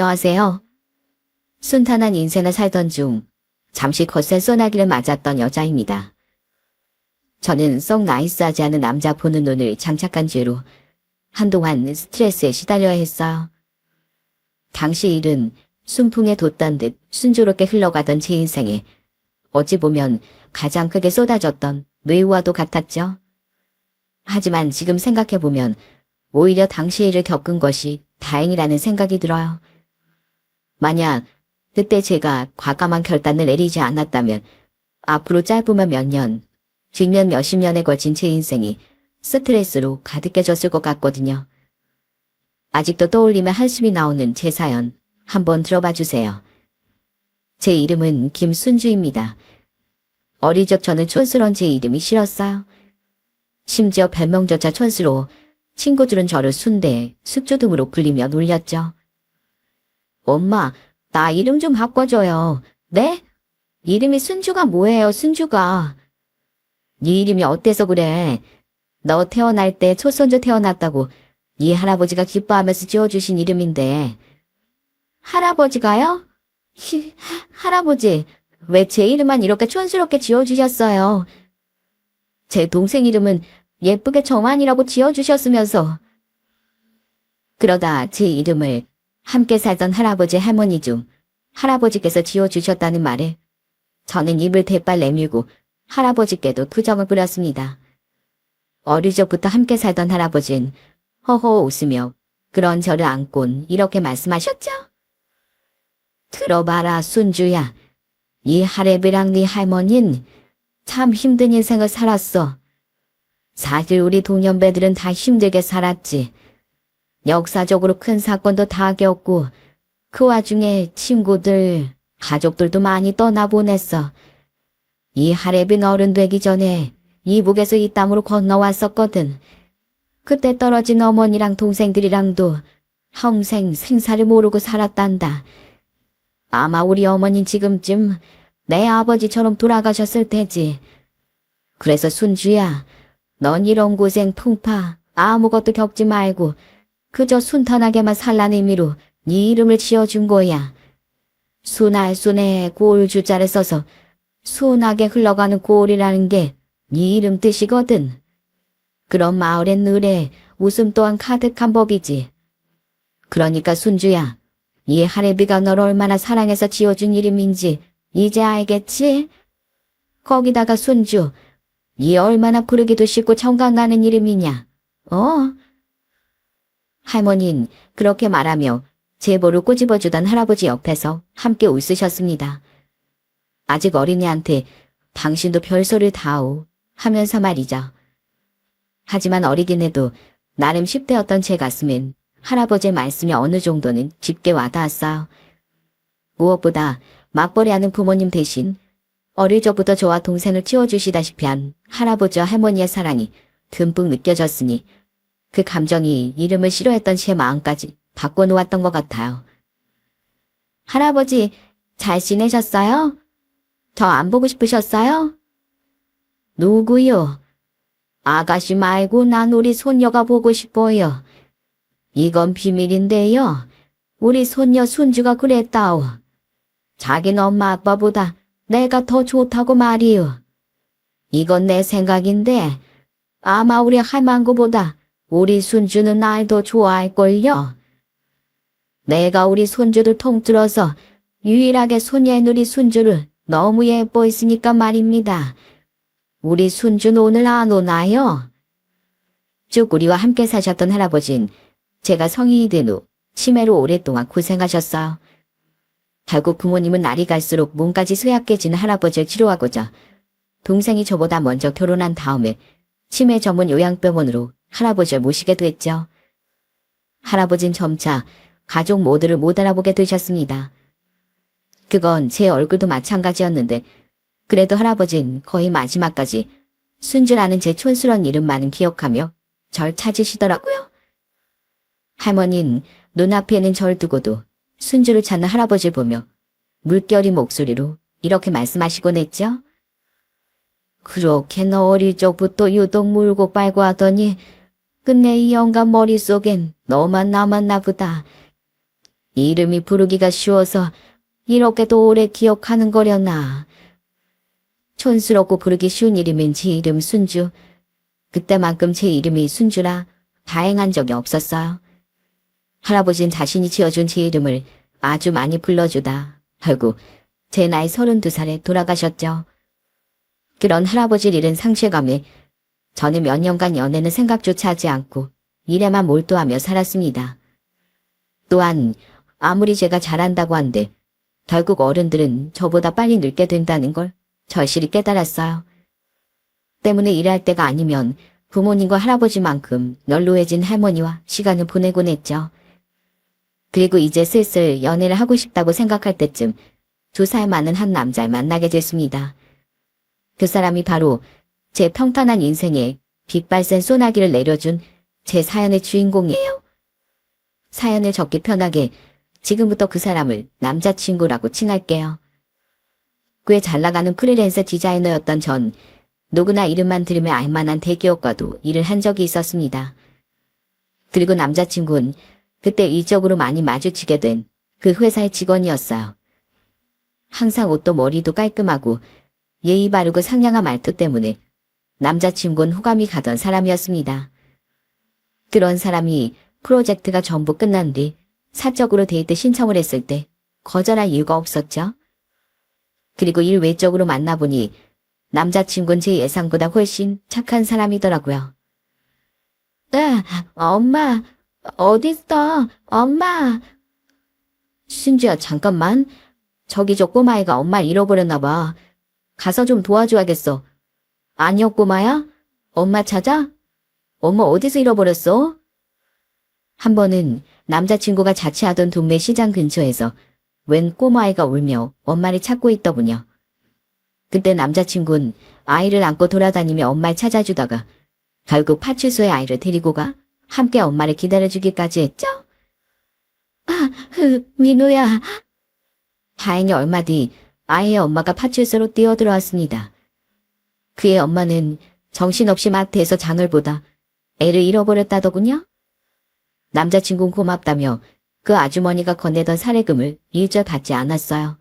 안녕하세요. 순탄한 인생을 살던 중 잠시 거센 소나기를 맞았던 여자입니다. 저는 썩 나이스하지 않은 남자 보는 눈을 장착한 죄로 한동안 스트레스에 시달려야 했어요. 당시 일은 순풍에 돛단 듯 순조롭게 흘러가던 제 인생에 어찌 보면 가장 크게 쏟아졌던 뇌우와도 같았죠. 하지만 지금 생각해보면 오히려 당시 일을 겪은 것이 다행이라는 생각이 들어요. 만약 그때 제가 과감한 결단을 내리지 않았다면 앞으로 짧으면 몇 년, 길면 몇십 년에 걸친 제 인생이 스트레스로 가득해졌을 것 같거든요. 아직도 떠올리면 한숨이 나오는 제 사연 한번 들어봐 주세요. 제 이름은 김순주입니다. 어릴 적 저는 촌스러운 제 이름이 싫었어요. 심지어 별명조차 촌스러워 친구들은 저를 순대, 숙주 등으로 불리며 놀렸죠. 엄마, 나 이름 좀 바꿔줘요. 네? 이름이 순주가 뭐예요, 순주가? 네 이름이 어때서 그래? 너 태어날 때 초손주 태어났다고 네 할아버지가 기뻐하면서 지어주신 이름인데. 할아버지가요? 할아버지, 왜 제 이름만 이렇게 촌스럽게 지어주셨어요? 제 동생 이름은 예쁘게 정환이라고 지어주셨으면서. 그러다 제 이름을 함께 살던 할아버지 할머니 중 할아버지께서 지어주셨다는 말에 저는 입을 대빨 내밀고 할아버지께도 투정을 부렸습니다. 어릴 적부터 함께 살던 할아버지는 허허 웃으며 그런 저를 안곤 이렇게 말씀하셨죠. 들어봐라 순주야. 이 할애비랑 네 할머니는 참 힘든 인생을 살았어. 사실 우리 동년배들은 다 힘들게 살았지. 역사적으로 큰 사건도 다 겪고 그 와중에 친구들, 가족들도 많이 떠나보냈어. 이 할애빈 어른 되기 전에 이북에서 이 땅으로 건너왔었거든. 그때 떨어진 어머니랑 동생들이랑도 평생 생사를 모르고 살았단다. 아마 우리 어머니는 지금쯤 내 아버지처럼 돌아가셨을 테지. 그래서 순주야, 넌 이런 고생 풍파 아무것도 겪지 말고 그저 순탄하게만 살라는 의미로 네 이름을 지어준 거야. 순할순에 고을주자를 써서 순하게 흘러가는 고을이라는 게 네 이름 뜻이거든. 그런 마을엔 늘에 웃음 또한 가득한 법이지. 그러니까 순주야, 이 할애비가 널 얼마나 사랑해서 지어준 이름인지 이제 알겠지? 거기다가 순주, 네 얼마나 부르기도 쉽고 정각나는 이름이냐? 할머니는 그렇게 말하며 제 볼을 꼬집어주던 할아버지 옆에서 함께 웃으셨습니다. 아직 어린애한테 당신도 별소리를 다오 하면서 말이죠. 하지만 어리긴 해도 나름 10대였던 제 가슴엔 할아버지의 말씀이 어느 정도는 깊게 와닿았어요. 무엇보다 맞벌이하는 부모님 대신 어릴 적부터 저와 동생을 키워주시다시피 한 할아버지와 할머니의 사랑이 듬뿍 느껴졌으니 그 감정이 이름을 싫어했던 제 마음까지 바꿔놓았던 것 같아요. 할아버지, 잘 지내셨어요? 저 안 보고 싶으셨어요? 누구요? 아가씨 말고 난 우리 손녀가 보고 싶어요. 이건 비밀인데요. 우리 손녀 순주가 그랬다오. 자기는 엄마 아빠보다 내가 더 좋다고 말이요. 이건 내 생각인데 아마 우리 할망구보다 우리 순주는 날 더 좋아할걸요. 내가 우리 손주를 통틀어서 유일하게 손녀의 누리 순주를 너무 예뻐했으니까 말입니다. 우리 순주는 오늘 안 오나요? 쭉 우리와 함께 사셨던 할아버지는 제가 성인이 된 후 치매로 오랫동안 고생하셨어요. 결국 부모님은 날이 갈수록 몸까지 쇠약해지는 할아버지를 치료하고자 동생이 저보다 먼저 결혼한 다음에 치매 전문 요양병원으로 할아버지를 모시게 됐죠. 할아버지는 점차 가족 모두를 못 알아보게 되셨습니다. 그건 제 얼굴도 마찬가지였는데 그래도 할아버지는 거의 마지막까지 순주라는 제 촌스러운 이름만은 기억하며 절 찾으시더라고요. 할머니는 눈앞에는 절 두고도 순주를 찾는 할아버지를 보며 물결이 목소리로 이렇게 말씀하시곤 했죠. 그렇게 너 어릴 적부터 유독 물고 빨고 하더니 끝내 이 영감 머릿속엔 너만 남았나 보다. 이름이 부르기가 쉬워서 이렇게도 오래 기억하는 거려나. 촌스럽고 부르기 쉬운 이름인 제 이름 순주. 그때만큼 제 이름이 순주라 다행한 적이 없었어요. 할아버진 자신이 지어준 제 이름을 아주 많이 불러주다 결국 제 나이 32살에 돌아가셨죠. 그런 할아버지를 잃은 상실감에 저는 몇 년간 연애는 생각조차 하지 않고 일에만 몰두하며 살았습니다. 또한 아무리 제가 잘한다고 한들 결국 어른들은 저보다 빨리 늙게 된다는 걸 절실히 깨달았어요. 때문에 일할 때가 아니면 부모님과 할아버지만큼 연로해진 할머니와 시간을 보내곤 했죠. 그리고 이제 슬슬 연애를 하고 싶다고 생각할 때쯤 2살 많은 한 남자를 만나게 됐습니다. 그 사람이 바로 제 평탄한 인생에 빛발센 소나기를 내려준 제 사연의 주인공이에요. 사연을 적기 편하게 지금부터 그 사람을 남자친구라고 칭할게요. 꽤 잘나가는 프리랜서 디자이너였던 전 누구나 이름만 들으면 알만한 대기업과도 일을 한 적이 있었습니다. 그리고 남자친구는 그때 일적으로 많이 마주치게 된 그 회사의 직원이었어요. 항상 옷도 머리도 깔끔하고 예의 바르고 상냥한 말투 때문에 남자친구는 호감이 가던 사람이었습니다. 그런 사람이 프로젝트가 전부 끝난 뒤 사적으로 데이트 신청을 했을 때 거절할 이유가 없었죠. 그리고 일 외적으로 만나보니 남자친구는 제 예상보다 훨씬 착한 사람이더라고요. 엄마, 어딨어? 엄마. 순주야, 잠깐만. 저기 저 꼬마애가 엄마를 잃어버렸나 봐. 가서 좀 도와줘야겠어. 아니요, 꼬마야? 엄마 찾아? 엄마 어디서 잃어버렸어? 한 번은 남자친구가 자취하던 동네 시장 근처에서 웬 꼬마아이가 울며 엄마를 찾고 있더군요. 그때 남자친구는 아이를 안고 돌아다니며 엄마를 찾아주다가 결국 파출소에 아이를 데리고 가 함께 엄마를 기다려주기까지 했죠. 민우야. 다행히 얼마 뒤 아이의 엄마가 파출소로 뛰어들어왔습니다. 그의 엄마는 정신없이 마트에서 장을 보다 애를 잃어버렸다더군요. 남자친구는 고맙다며 그 아주머니가 건네던 사례금을 일절 받지 않았어요.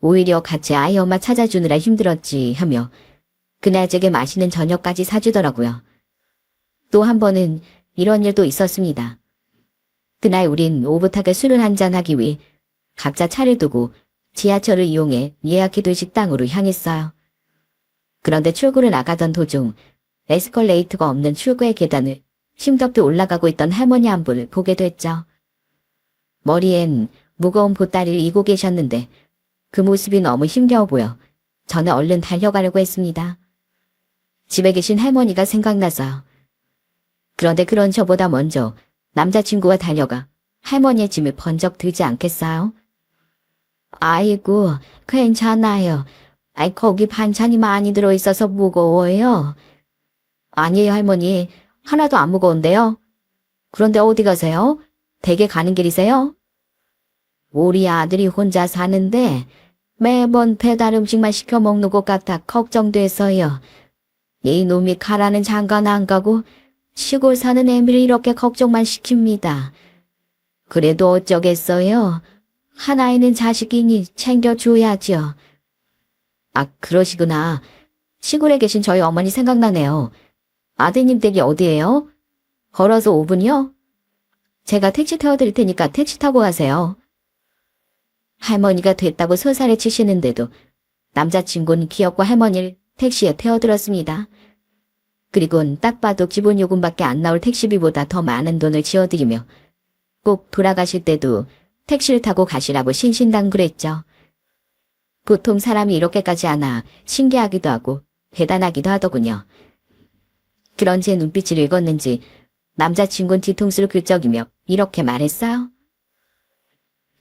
오히려 같이 아이 엄마 찾아주느라 힘들었지 하며 그날 제게 맛있는 저녁까지 사주더라고요. 또 한 번은 이런 일도 있었습니다. 그날 우린 오붓하게 술을 한잔하기 위해 각자 차를 두고 지하철을 이용해 예약해둔 식당으로 향했어요. 그런데 출구를 나가던 도중 에스컬레이터가 없는 출구의 계단을 힘겹게 올라가고 있던 할머니 한 분을 보게 됐죠. 머리엔 무거운 보따리를 이고 계셨는데 그 모습이 너무 힘겨워 보여 저는 얼른 달려가려고 했습니다. 집에 계신 할머니가 생각나서요. 그런데 그런 저보다 먼저 남자친구가 달려가 할머니의 짐을 번쩍 들지 않겠어요? 아이고, 괜찮아요. 거기 반찬이 많이 들어있어서 무거워요. 아니에요, 할머니. 하나도 안 무거운데요. 그런데 어디 가세요? 댁에 가는 길이세요? 우리 아들이 혼자 사는데 매번 배달 음식만 시켜 먹는 것 같아 걱정돼서요. 이놈이 가라는 장가는 안 가고 시골 사는 애미를 이렇게 걱정만 시킵니다. 그래도 어쩌겠어요. 하나이는 자식이니 챙겨줘야죠. 아, 그러시구나. 시골에 계신 저희 어머니 생각나네요. 아드님 댁이 어디예요? 걸어서 5분이요? 제가 택시 태워드릴 테니까 택시 타고 가세요. 할머니가 됐다고 소살에 치시는데도 남자친구는 귀엽고 할머니를 택시에 태워들었습니다. 그리고는 딱 봐도 기본 요금밖에 안 나올 택시비보다 더 많은 돈을 지어드리며 꼭 돌아가실 때도 택시를 타고 가시라고 신신당부했죠. 보통 사람이 이렇게까지 하나 신기하기도 하고 대단하기도 하더군요. 그런 제 눈빛을 읽었는지 남자친구는 뒤통수를 긁적이며 이렇게 말했어요.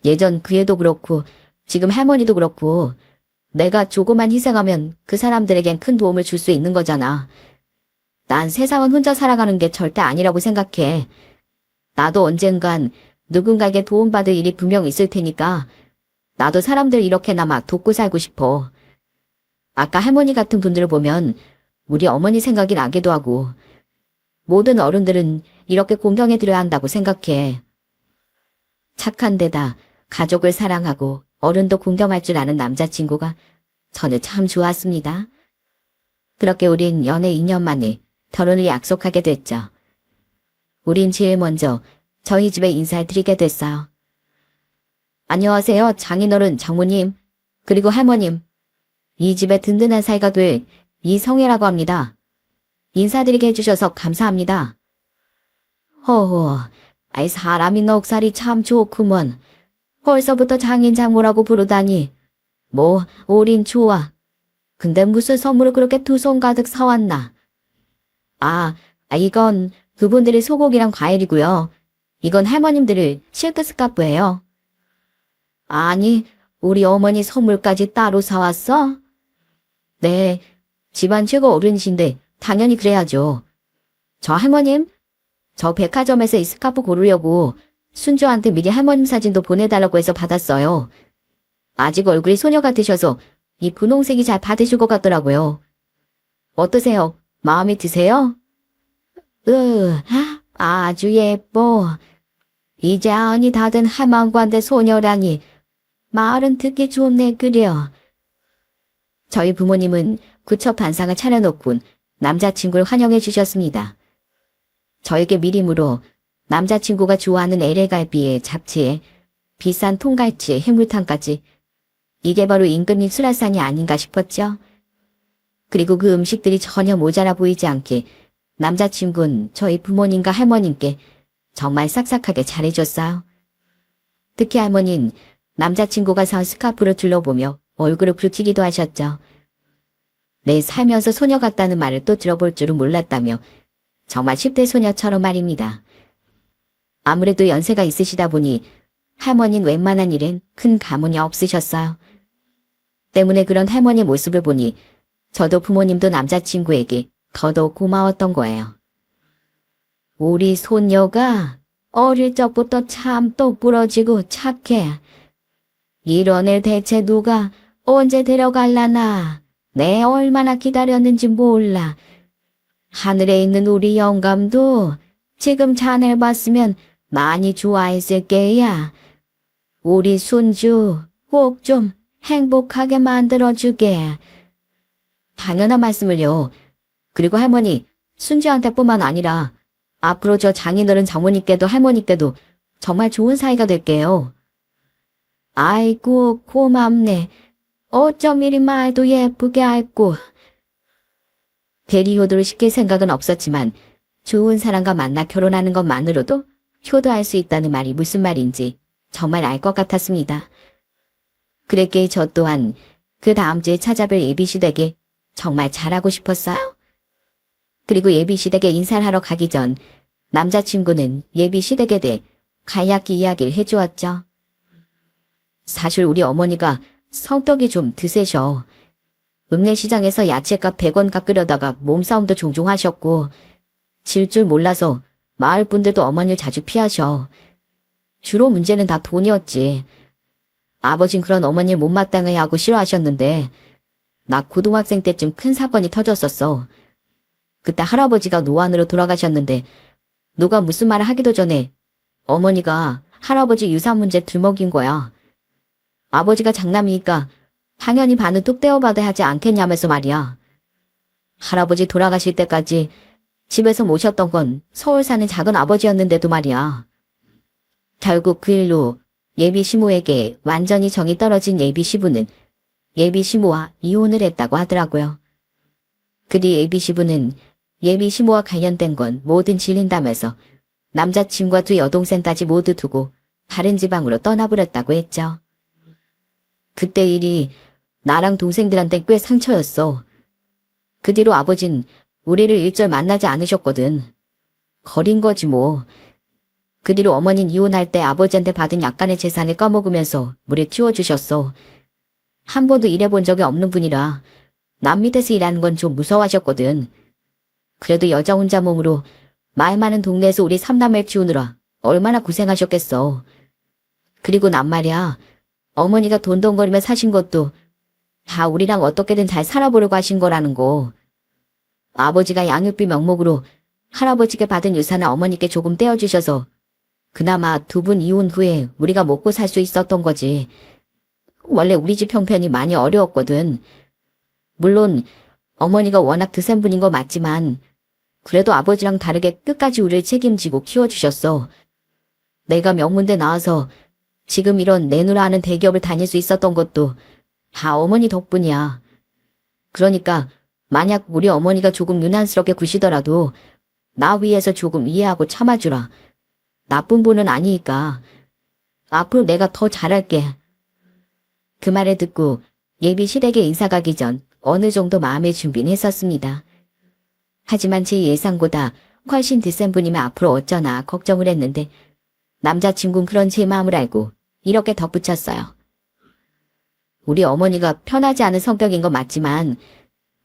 예전 그 애도 그렇고 지금 할머니도 그렇고 내가 조금만 희생하면 그 사람들에겐 큰 도움을 줄 수 있는 거잖아. 난 세상은 혼자 살아가는 게 절대 아니라고 생각해. 나도 언젠간 누군가에게 도움받을 일이 분명 있을 테니까 나도 사람들 이렇게나마 돕고 살고 싶어. 아까 할머니 같은 분들을 보면 우리 어머니 생각이 나기도 하고 모든 어른들은 이렇게 공경해드려야 한다고 생각해. 착한 데다 가족을 사랑하고 어른도 공경할 줄 아는 남자친구가 저는 참 좋았습니다. 그렇게 우린 연애 2년 만에 결혼을 약속하게 됐죠. 우린 제일 먼저 저희 집에 인사를 드리게 됐어요. 안녕하세요, 장인어른, 장모님, 그리고 할머님. 이 집의 든든한 사이가 될 이성애라고 합니다. 인사드리게 해주셔서 감사합니다. 허허, 아이 사람이 넉살이 참 좋구먼. 벌써부터 장인 장모라고 부르다니. 뭐, 우린 좋아. 근데 무슨 선물을 그렇게 두 손 가득 사왔나? 이건 그분들의 소고기랑 과일이고요. 이건 할머님들의 실크 스카프예요. 아니, 우리 어머니 선물까지 따로 사왔어? 네, 집안 최고 어른이신데 당연히 그래야죠. 저 할머님, 저 백화점에서 이 스카프 고르려고 순주한테 미리 할머님 사진도 보내달라고 해서 받았어요. 아직 얼굴이 소녀 같으셔서 이 분홍색이 잘 받으실 것 같더라고요. 어떠세요? 마음에 드세요? 아주 예뻐. 이제 아흔이 다 된 할망구한테 소녀라니. 말은 듣기 좋네 그려. 저희 부모님은 구처 반상을 차려놓곤 남자친구를 환영해 주셨습니다. 저에게 미리므로 남자친구가 좋아하는 LA갈비에 잡채에 비싼 통갈치에 해물탕까지. 이게 바로 임금님 수라상이 아닌가 싶었죠. 그리고 그 음식들이 전혀 모자라 보이지 않게 남자친구는 저희 부모님과 할머님께 정말 싹싹하게 잘해줬어요. 특히 할머니는 남자친구가 사온 스카프를 둘러보며 얼굴을 붉히기도 하셨죠. 내 살면서 소녀 같다는 말을 또 들어볼 줄은 몰랐다며 정말 10대 소녀처럼 말입니다. 아무래도 연세가 있으시다 보니 할머니는 웬만한 일엔 큰 가문이 없으셨어요. 때문에 그런 할머니의 모습을 보니 저도 부모님도 남자친구에게 더더욱 고마웠던 거예요. 우리 손녀가 어릴 적부터 참 똑부러지고 착해. 이런 애 대체 누가 언제 데려갈라나. 내 얼마나 기다렸는지 몰라. 하늘에 있는 우리 영감도 지금 자네 봤으면 많이 좋아했을 게야. 우리 순주 꼭 좀 행복하게 만들어주게. 당연한 말씀을요. 그리고 할머니, 순주한테뿐만 아니라 앞으로 저 장인어른 장모님께도 할머니께도 정말 좋은 사이가 될게요. 아이고 고맙네. 어쩜 이리 말도 예쁘게 할꼬. 대리 효도를 시킬 생각은 없었지만 좋은 사람과 만나 결혼하는 것만으로도 효도할 수 있다는 말이 무슨 말인지 정말 알 것 같았습니다. 그랬기에 저 또한 그 다음 주에 찾아뵐 예비시댁에 정말 잘하고 싶었어요. 그리고 예비시댁에 인사를 하러 가기 전 남자친구는 예비시댁에 대해 간략히 이야기를 해주었죠. 사실 우리 어머니가 성격이 좀 드세셔. 읍내시장에서 야채값 100원 깎으려다가 몸싸움도 종종 하셨고 질 줄 몰라서 마을 분들도 어머니를 자주 피하셔. 주로 문제는 다 돈이었지. 아버진 그런 어머니를 못마땅해 하고 싫어하셨는데 나 고등학생 때쯤 큰 사건이 터졌었어. 그때 할아버지가 노안으로 돌아가셨는데 누가 무슨 말을 하기도 전에 어머니가 할아버지 유산 문제 들먹인 거야. 아버지가 장남이니까 당연히 반은 뚝 떼어받아야 하지 않겠냐면서 말이야. 할아버지 돌아가실 때까지 집에서 모셨던 건 서울 사는 작은 아버지였는데도 말이야. 결국 그 일로 예비 시모에게 완전히 정이 떨어진 예비 시부는 예비 시모와 이혼을 했다고 하더라고요. 그 뒤 예비 시부는 예비 시모와 관련된 건 뭐든 질린다면서 남자친구와 두 여동생까지 모두 두고 다른 지방으로 떠나버렸다고 했죠. 그때 일이 나랑 동생들한테 꽤 상처였어. 그 뒤로 아버진 우리를 일절 만나지 않으셨거든. 거린 거지 뭐. 그 뒤로 어머니는 이혼할 때 아버지한테 받은 약간의 재산을 까먹으면서 물에 튀워주셨어. 한 번도 일해본 적이 없는 분이라 남 밑에서 일하는 건 좀 무서워하셨거든. 그래도 여자 혼자 몸으로 말 많은 동네에서 우리 삼남매를 키우느라 얼마나 고생하셨겠어. 그리고 난 말이야. 어머니가 돈돈거리며 사신 것도 다 우리랑 어떻게든 잘 살아보려고 하신 거라는 거. 아버지가 양육비 명목으로 할아버지께 받은 유산을 어머니께 조금 떼어주셔서 그나마 두 분 이혼 후에 우리가 먹고 살 수 있었던 거지. 원래 우리 집 형편이 많이 어려웠거든. 물론 어머니가 워낙 드센 분인 거 맞지만 그래도 아버지랑 다르게 끝까지 우리를 책임지고 키워주셨어. 내가 명문대 나와서 지금 이런 내누라 하는 대기업을 다닐 수 있었던 것도 다 어머니 덕분이야. 그러니까 만약 우리 어머니가 조금 유난스럽게 구시더라도 나 위해서 조금 이해하고 참아주라. 나쁜 분은 아니니까. 앞으로 내가 더 잘할게. 그 말을 듣고 예비 시댁에 인사 가기 전 어느 정도 마음의 준비는 했었습니다. 하지만 제 예상보다 훨씬 드센 분이면 앞으로 어쩌나 걱정을 했는데 남자친구는 그런 제 마음을 알고 이렇게 덧붙였어요. 우리 어머니가 편하지 않은 성격인 건 맞지만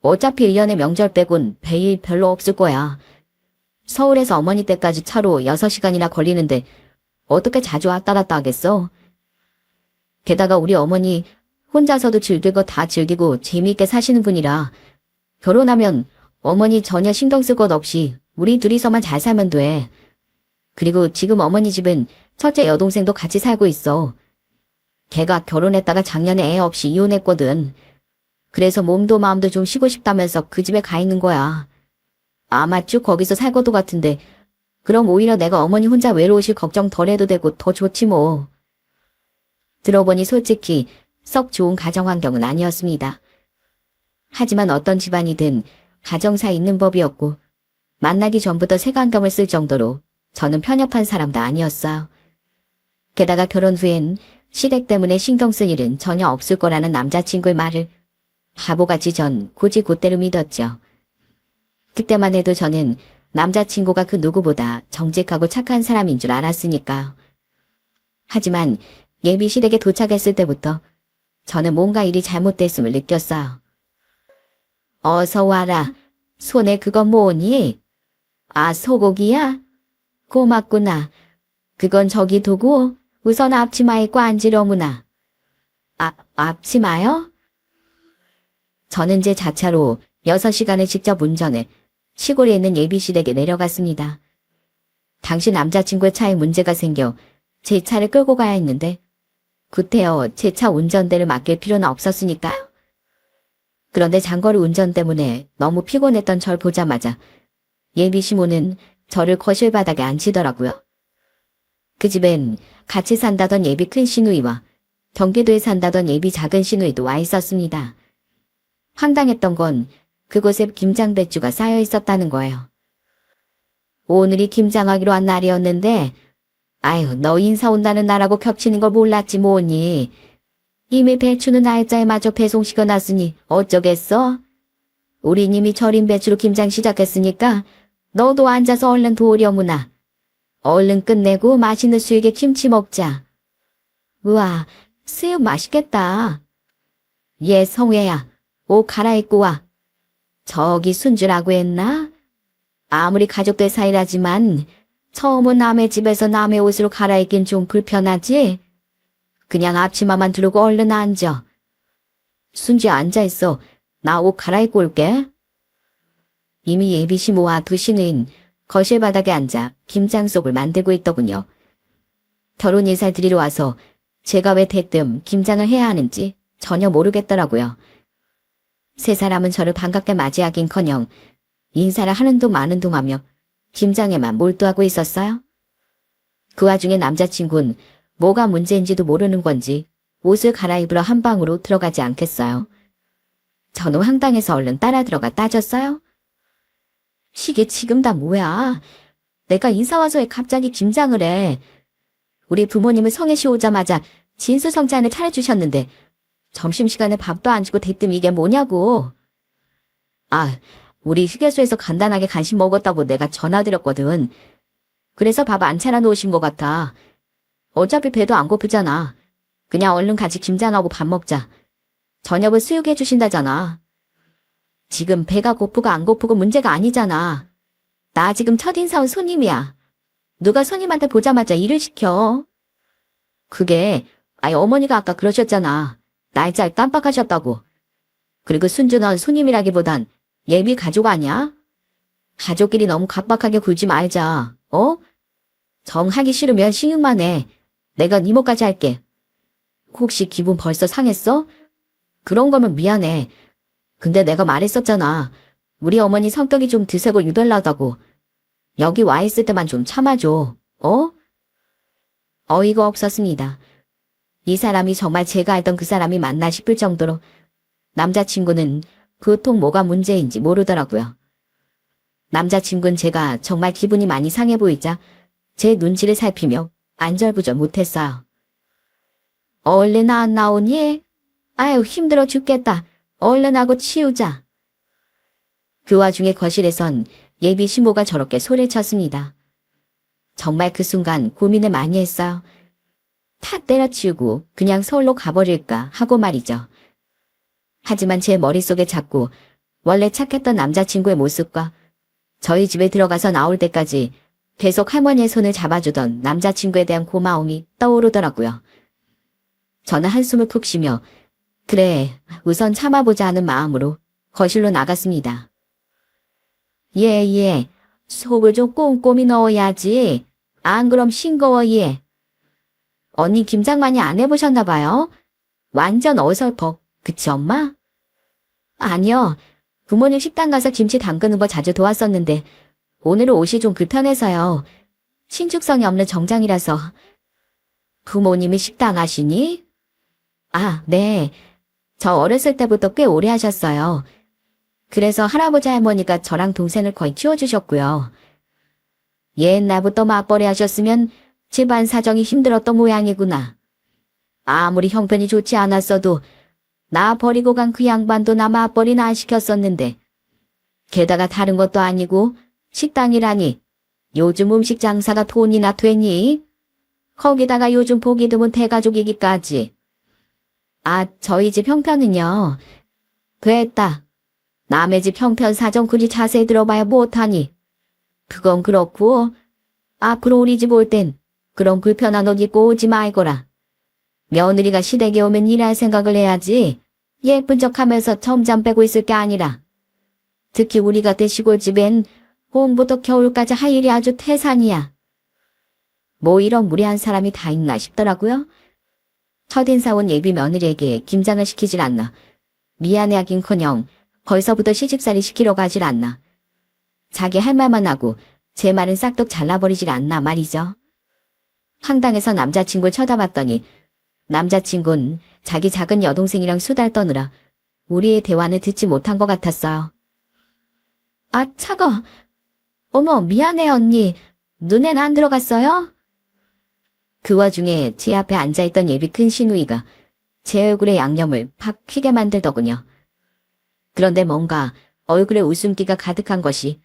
어차피 1년에 명절 빼곤 뵐 일 별로 없을 거야. 서울에서 어머니 댁까지 차로 6시간이나 걸리는데 어떻게 자주 왔다 갔다 하겠어? 게다가 우리 어머니 혼자서도 즐길 거 다 즐기고 재미있게 사시는 분이라 결혼하면 어머니 전혀 신경 쓸 것 없이 우리 둘이서만 잘 살면 돼. 그리고 지금 어머니 집은 첫째 여동생도 같이 살고 있어. 걔가 결혼했다가 작년에 애 없이 이혼했거든. 그래서 몸도 마음도 좀 쉬고 싶다면서 그 집에 가 있는 거야. 아마 쭉 거기서 살 것도 같은데 그럼 오히려 내가 어머니 혼자 외로우실 걱정 덜 해도 되고 더 좋지 뭐. 들어보니 솔직히 썩 좋은 가정 환경은 아니었습니다. 하지만 어떤 집안이든 가정사에 있는 법이었고 만나기 전부터 색안경을 쓸 정도로 저는 편협한 사람도 아니었어요. 게다가 결혼 후엔 시댁 때문에 신경 쓸 일은 전혀 없을 거라는 남자친구의 말을 바보같이 전 곧이곧대로 믿었죠. 그때만 해도 저는 남자친구가 그 누구보다 정직하고 착한 사람인 줄 알았으니까요. 하지만 예비 시댁에 도착했을 때부터 저는 뭔가 일이 잘못됐음을 느꼈어요. 어서 와라. 손에 그건 뭐니? 아, 소고기야? 고맙구나. 그건 저기 두고 우선 앞치마에 꽈안지러무나. 앞치마요? 저는 제 자차로 6시간을 직접 운전해 시골에 있는 예비시댁에 내려갔습니다. 당시 남자친구의 차에 문제가 생겨 제 차를 끌고 가야 했는데 구태여 제 차 운전대를 맡길 필요는 없었으니까요. 그런데 장거리 운전 때문에 너무 피곤했던 절 보자마자 예비 시모는 저를 거실 바닥에 앉히더라고요. 그 집엔 같이 산다던 예비 큰 시누이와 경기도에 산다던 예비 작은 시누이도 와 있었습니다. 황당했던 건 그곳에 김장배추가 쌓여 있었다는 거예요. 오늘이 김장하기로 한 날이었는데 아유, 너 인사 온다는 날하고 겹치는 걸 몰랐지 뭐니. 이미 배추는 날짜에 맞춰 배송시켜놨으니 어쩌겠어? 우린 이미 절인 배추로 김장 시작했으니까 너도 앉아서 얼른 도우려무나. 얼른 끝내고 맛있는 수육에 김치 먹자. 우와, 수육 맛있겠다. 얘 성회야, 옷 갈아입고 와. 저기 순주라고 했나? 아무리 가족들 사이라지만 처음은 남의 집에서 남의 옷으로 갈아입긴 좀 불편하지? 그냥 앞치마만 두르고 얼른 앉아. 순주야 앉아있어. 나 옷 갈아입고 올게. 이미 예비 시모와 두 시누인 거실 바닥에 앉아 김장속을 만들고 있더군요. 결혼 인사를 드리러 와서 제가 왜 대뜸 김장을 해야 하는지 전혀 모르겠더라고요. 세 사람은 저를 반갑게 맞이하긴커녕 인사를 하는 둥 마는 둥 하며 김장에만 몰두하고 있었어요. 그 와중에 남자친구는 뭐가 문제인지도 모르는 건지 옷을 갈아입으러 한 방으로 들어가지 않겠어요. 저는 황당해서 얼른 따라 들어가 따졌어요. 이게 지금 다 뭐야? 내가 인사 와서 왜 갑자기 김장을 해? 우리 부모님은 성애시 오자마자 진수성찬을 차려주셨는데 점심시간에 밥도 안 주고 대뜸 이게 뭐냐고. 아, 우리 휴게소에서 간단하게 간식 먹었다고 내가 전화드렸거든. 그래서 밥 안 차려놓으신 것 같아. 어차피 배도 안 고프잖아. 그냥 얼른 같이 김장하고 밥 먹자. 저녁을 수육해 주신다잖아. 지금 배가 고프고 안 고프고 문제가 아니잖아. 나 지금 첫인사 온 손님이야. 누가 손님한테 보자마자 일을 시켜. 그게 어머니가 아까 그러셨잖아. 날짜를 깜빡하셨다고. 그리고 순주 넌 손님이라기보단 예비 가족 아니야? 가족끼리 너무 각박하게 굴지 말자. 어? 정하기 싫으면 시늉만 해. 내가 네 몫까지 할게. 혹시 기분 벌써 상했어? 그런 거면 미안해. 근데 내가 말했었잖아. 우리 어머니 성격이 좀 드세고 유별나다고. 여기 와 있을 때만 좀 참아줘. 어? 어이가 없었습니다. 이 사람이 정말 제가 알던 그 사람이 맞나 싶을 정도로 남자친구는 보통 뭐가 문제인지 모르더라고요. 남자친구는 제가 정말 기분이 많이 상해 보이자 제 눈치를 살피며 안절부절 못했어요. 얼른 안 나오니? 아유, 힘들어 죽겠다. 얼른 하고 치우자. 그 와중에 거실에선 예비 신부가 저렇게 소리를 쳤습니다. 정말 그 순간 고민을 많이 했어요. 다 때려치우고 그냥 서울로 가버릴까 하고 말이죠. 하지만 제 머릿속에 자꾸 원래 착했던 남자친구의 모습과 저희 집에 들어가서 나올 때까지 계속 할머니의 손을 잡아주던 남자친구에 대한 고마움이 떠오르더라고요. 저는 한숨을 푹 쉬며 그래, 우선 참아보자 하는 마음으로 거실로 나갔습니다. 예. 속을 좀 꼼꼼히 넣어야지. 안 그럼 싱거워 예. 언니 김장 많이 안 해보셨나 봐요? 완전 어설퍼. 그치 엄마? 아니요. 부모님 식당 가서 김치 담그는 거 자주 도왔었는데 오늘은 옷이 좀 불편해서요. 신축성이 없는 정장이라서. 부모님이 식당 하시니? 아, 네. 저 어렸을 때부터 꽤 오래 하셨어요. 그래서 할아버지 할머니가 저랑 동생을 거의 키워주셨고요. 옛날부터 맞벌이 하셨으면 집안 사정이 힘들었던 모양이구나. 아무리 형편이 좋지 않았어도 나 버리고 간 그 양반도 나 맞벌이나 안 시켰었는데 게다가 다른 것도 아니고 식당이라니 요즘 음식 장사가 돈이나 되니? 거기다가 요즘 보기 드문 대가족이기까지. 아, 저희 집 형편은요. 됐다. 남의 집 형편 사정 그리 자세히 들어봐야 못하니. 그건 그렇고 앞으로 우리 집 올 땐 그런 불편한 옷 입고 오지 말거라. 며느리가 시댁에 오면 일할 생각을 해야지 예쁜 척하면서 점잠 빼고 있을 게 아니라. 특히 우리 같은 시골집엔 봄부터 겨울까지 할 일이 아주 태산이야. 뭐 이런 무례한 사람이 다 있나 싶더라고요. 첫인사 온 예비 며느리에게 김장을 시키질 않나. 미안해하긴커녕 벌써부터 시집살이 시키려고 하질 않나. 자기 할 말만 하고 제 말은 싹둑 잘라버리질 않나 말이죠. 황당해서 남자친구를 쳐다봤더니 남자친구는 자기 작은 여동생이랑 수다를 떠느라 우리의 대화는 듣지 못한 것 같았어요. 아, 차가. 어머, 미안해 언니. 눈엔 안 들어갔어요? 그 와중에 제 앞에 앉아있던 예비 큰 시누이가 제 얼굴에 양념을 팍 튀게 만들더군요. 그런데 뭔가 얼굴에 웃음기가 가득한 것이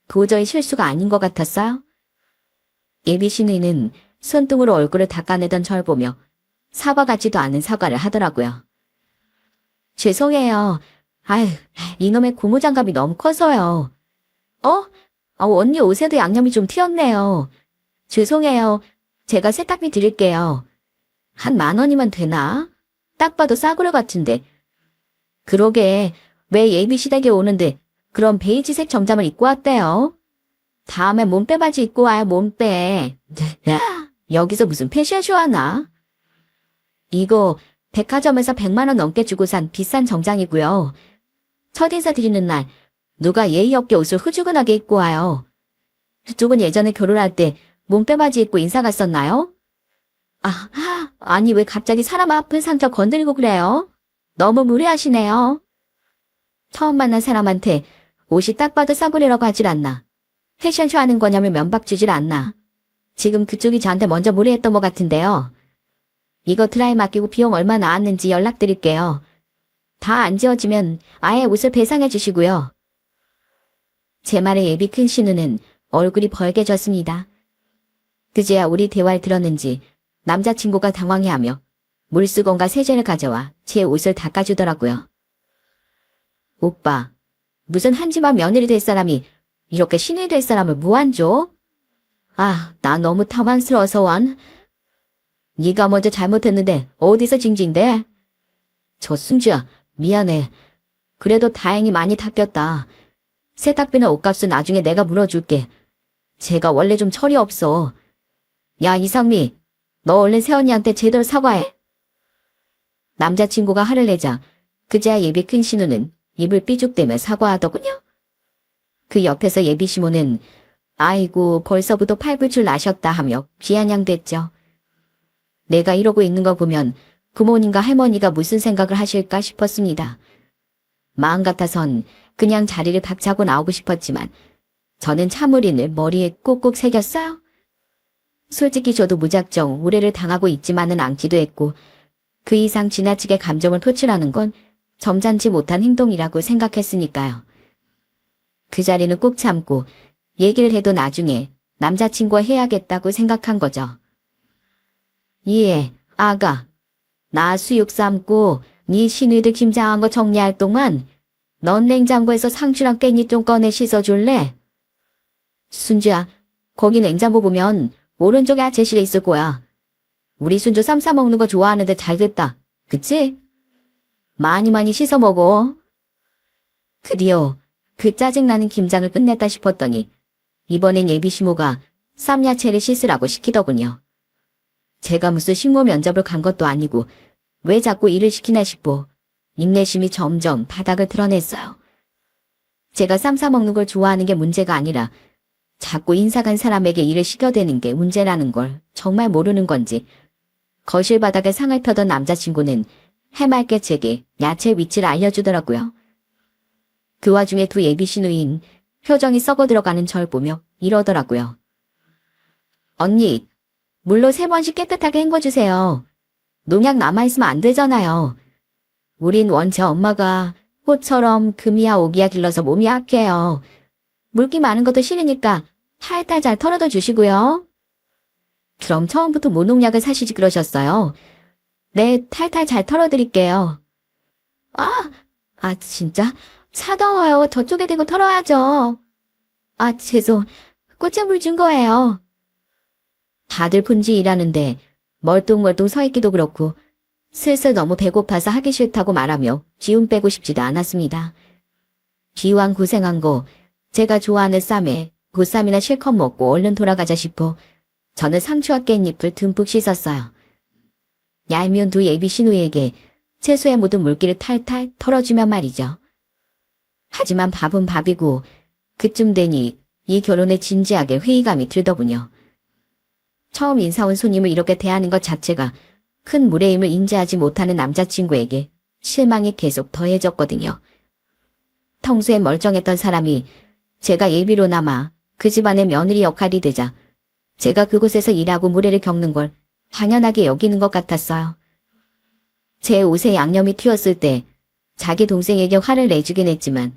도저히 실수가 아닌 것 같았어요. 예비 시누이는 손등으로 얼굴을 닦아내던 절 보며 사과 같지도 않은 사과를 하더라고요. 죄송해요. 아휴, 이놈의 고무장갑이 너무 커서요. 언니 옷에도 양념이 좀 튀었네요. 죄송해요. 제가 세탁비 드릴게요. 한 10,000원이면 되나? 딱 봐도 싸구려 같은데. 그러게, 왜 예비 시댁에 오는데 그런 베이지색 정장을 입고 왔대요? 다음에 몸빼 바지 입고 와요, 몸빼. 여기서 무슨 패션쇼 하나? 이거 백화점에서 100만 원 넘게 주고 산 비싼 정장이고요. 첫인사 드리는 날 누가 예의 없게 옷을 후주근하게 입고 와요. 그쪽은 예전에 결혼할 때 몸빼 바지 입고 인사 갔었나요? 아니 왜 갑자기 사람 아픈 상처 건드리고 그래요? 너무 무례하시네요. 처음 만난 사람한테 옷이 딱 봐도 싸구려라고 하질 않나. 패션쇼 하는 거냐면 면박 주질 않나. 지금 그쪽이 저한테 먼저 무례했던 것 같은데요. 이거 드라이 맡기고 비용 얼마 나왔는지 연락드릴게요. 다 안 지워지면 아예 옷을 배상해 주시고요. 제 말에 예비 큰 신우는 얼굴이 벌개졌습니다. 그제야 우리 대화를 들었는지 남자친구가 당황해하며 물수건과 세제를 가져와 제 옷을 닦아주더라고요. 오빠, 무슨 한 집안 며느리 될 사람이 이렇게 신이 될 사람을 무한 줘? 아, 나 너무 당황스러워서 원. 네가 먼저 잘못했는데 어디서 징징대? 저 승주야, 미안해. 그래도 다행히 많이 닦였다. 세탁비나 옷값은 나중에 내가 물어줄게. 제가 원래 좀 철이 없어. 야, 이상미, 너 얼른 새언니한테 제대로 사과해. 남자친구가 화를 내자 그제야 예비 큰 신우는 입을 삐죽대며 사과하더군요. 그 옆에서 예비 시모는 아이고 벌써부터 팔불출 나셨다 하며 비아냥댔죠. 내가 이러고 있는 거 보면 부모님과 할머니가 무슨 생각을 하실까 싶었습니다. 마음 같아선 그냥 자리를 박차고 나오고 싶었지만 저는 참으린을 머리에 꾹꾹 새겼어요. 솔직히 저도 무작정 우례를 당하고 있지만은 않기도 했고 그 이상 지나치게 감정을 표출하는 건 점잖지 못한 행동이라고 생각했으니까요. 그 자리는 꾹 참고 얘기를 해도 나중에 남자친구와 해야겠다고 생각한 거죠. 예, 아가. 나 수육 삶고 네 시누이들 김장한 거 정리할 동안 넌 냉장고에서 상추랑 깻잎 좀 꺼내 씻어줄래? 순주야, 거기 냉장고 보면 오른쪽에 아채실에 있을 거야. 우리 순주 쌈 싸먹는 거 좋아하는데 잘 됐다. 그치? 많이 많이 씻어 먹어. 드디어 그 짜증나는 김장을 끝냈다 싶었더니 이번엔 예비 시모가 쌈야채를 씻으라고 시키더군요. 제가 무슨 식모 면접을 간 것도 아니고 왜 자꾸 일을 시키나 싶고 인내심이 점점 바닥을 드러냈어요. 제가 쌈 싸먹는 걸 좋아하는 게 문제가 아니라 자꾸 인사 간 사람에게 일을 시켜대는 게 문제라는 걸 정말 모르는 건지 거실 바닥에 상을 펴던 남자친구는 해맑게 제게 야채 위치를 알려주더라고요. 그 와중에 두 예비 시누인 표정이 썩어 들어가는 절 보며 이러더라고요. 언니, 물로 3번씩 깨끗하게 헹궈주세요. 농약 남아있으면 안 되잖아요. 우린 원체 엄마가 호처럼 금이야 오기야 길러서 몸이 약해요. 물기 많은 것도 싫으니까 탈탈 잘 털어도 주시고요. 그럼 처음부터 무농약을 사시지 그러셨어요. 네, 탈탈 잘 털어드릴게요. 진짜? 차가워요. 저쪽에 대고 털어야죠. 죄송. 꽃샘물 준 거예요. 다들 분지 일하는데 멀뚱멀뚱 서 있기도 그렇고 슬슬 너무 배고파서 하기 싫다고 말하며 기운 빼고 싶지도 않았습니다. 기왕 고생한 거 제가 좋아하는 쌈에 보쌈이나 실컷 먹고 얼른 돌아가자 싶어 저는 상추와 깻잎을 듬뿍 씻었어요. 얄미운 두 예비 시누이에게 채소에 묻은 물기를 탈탈 털어주면 말이죠. 하지만 밥은 밥이고 그쯤 되니 이 결혼에 진지하게 회의감이 들더군요. 처음 인사 온 손님을 이렇게 대하는 것 자체가 큰 무례임을 인지하지 못하는 남자친구에게 실망이 계속 더해졌거든요. 평소에 멀쩡했던 사람이 제가 예비로나마 그 집안의 며느리 역할이 되자 제가 그곳에서 일하고 무례를 겪는 걸 당연하게 여기는 것 같았어요. 제 옷에 양념이 튀었을 때 자기 동생에게 화를 내주긴 했지만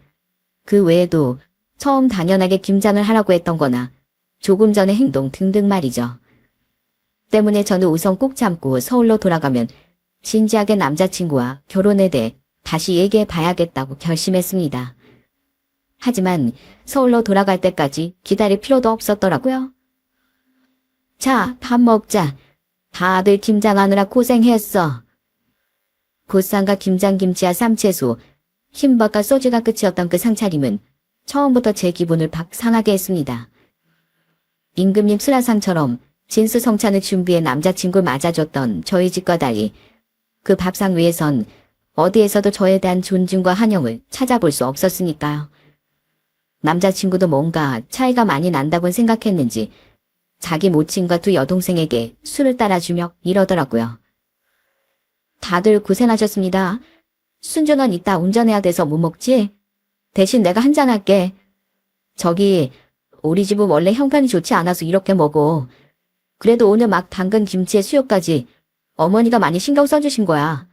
그 외에도 처음 당연하게 김장을 하라고 했던 거나 조금 전의 행동 등등 말이죠. 때문에 저는 우선 꾹 참고 서울로 돌아가면 진지하게 남자친구와 결혼에 대해 다시 얘기해 봐야겠다고 결심했습니다. 하지만 서울로 돌아갈 때까지 기다릴 필요도 없었더라고요. 자, 밥 먹자. 다들 김장하느라 고생했어. 보쌈과 김장김치와 쌈채소, 흰밥과 소주가 끝이었던 그 상차림은 처음부터 제 기분을 박 상하게 했습니다. 임금님 수라상처럼 진수성찬을 준비해 남자친구를 맞아줬던 저희 집과 달리 그 밥상 위에선 어디에서도 저에 대한 존중과 환영을 찾아볼 수 없었으니까요. 남자친구도 뭔가 차이가 많이 난다고 생각했는지 자기 모친과 두 여동생에게 술을 따라주며 이러더라고요. 다들 고생하셨습니다. 순준은 이따 운전해야 돼서 못 먹지? 대신 내가 한잔 할게. 저기 우리 집은 원래 형편이 좋지 않아서 이렇게 먹어. 그래도 오늘 막 담근 김치에 수육까지 어머니가 많이 신경 써주신 거야.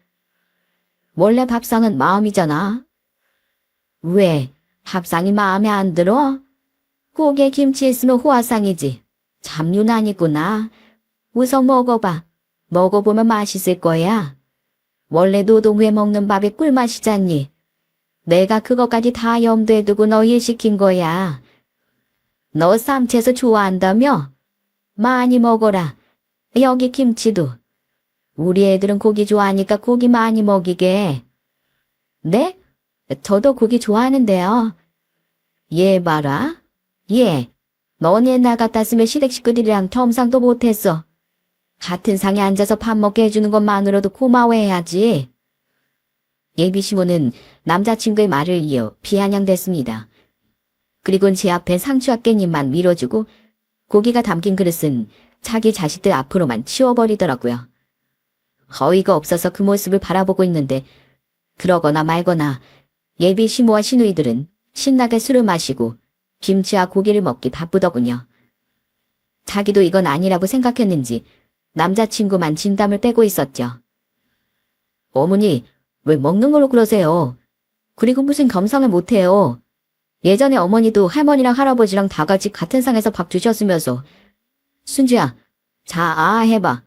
원래 밥상은 마음이잖아. 왜? 밥상이 마음에 안 들어? 고기에 김치 있으면 호화상이지. 참 유난이구나. 우선 먹어봐. 먹어보면 맛있을 거야. 원래 노동 후에 먹는 밥이 꿀맛이잖니. 내가 그것까지 다 염두에 두고 너 일 시킨 거야. 너 쌈채소 좋아한다며? 많이 먹어라. 여기 김치도. 우리 애들은 고기 좋아하니까 고기 많이 먹이게. 네? 저도 고기 좋아하는데요. 얘 봐라. 얘. 넌 옛날 같았으면 시댁 식구들이랑 겸상도 못했어. 같은 상에 앉아서 밥 먹게 해주는 것만으로도 고마워해야지. 예비 시모는 남자친구의 말을 이어 비아냥댔습니다. 그리곤 제 앞에 상추와 깻잎만 밀어주고 고기가 담긴 그릇은 자기 자식들 앞으로만 치워버리더라고요. 어이가 없어서 그 모습을 바라보고 있는데 그러거나 말거나 예비 시모와 시누이들은 신나게 술을 마시고 김치와 고기를 먹기 바쁘더군요. 자기도 이건 아니라고 생각했는지 남자친구만 진담을 빼고 있었죠. 어머니, 왜 먹는 걸로 그러세요? 그리고 무슨 겸상을 못해요. 예전에 어머니도 할머니랑 할아버지랑 다 같이 같은 상에서 밥 주셨으면서. 순주야, 자, 해봐.